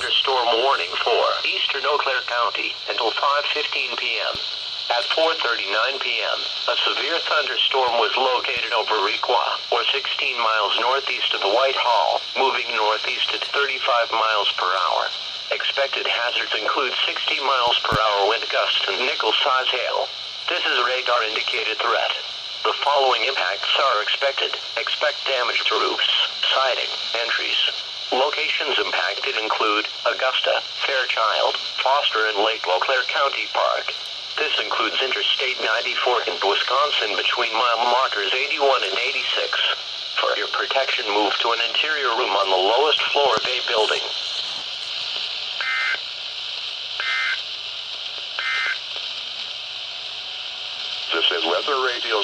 thunderstorm warning for eastern Eau Claire County until 5:15 p.m. At 4:39 p.m., a severe thunderstorm was located over Requa, or 16 miles northeast of the Whitehall, moving northeast at 35 miles per hour. Expected hazards include 60 miles per hour wind gusts and nickel-size hail. This is a radar-indicated threat. The following impacts are expected. Expect damage to roofs, siding, entries. Locations impacted include Augusta, Fairchild, Foster, and Lake Eau Claire County Park. This includes Interstate 94 in Wisconsin between mile markers 81 and 86. For your protection, move to an interior room on the lowest floor of a building. This is Weather Radio.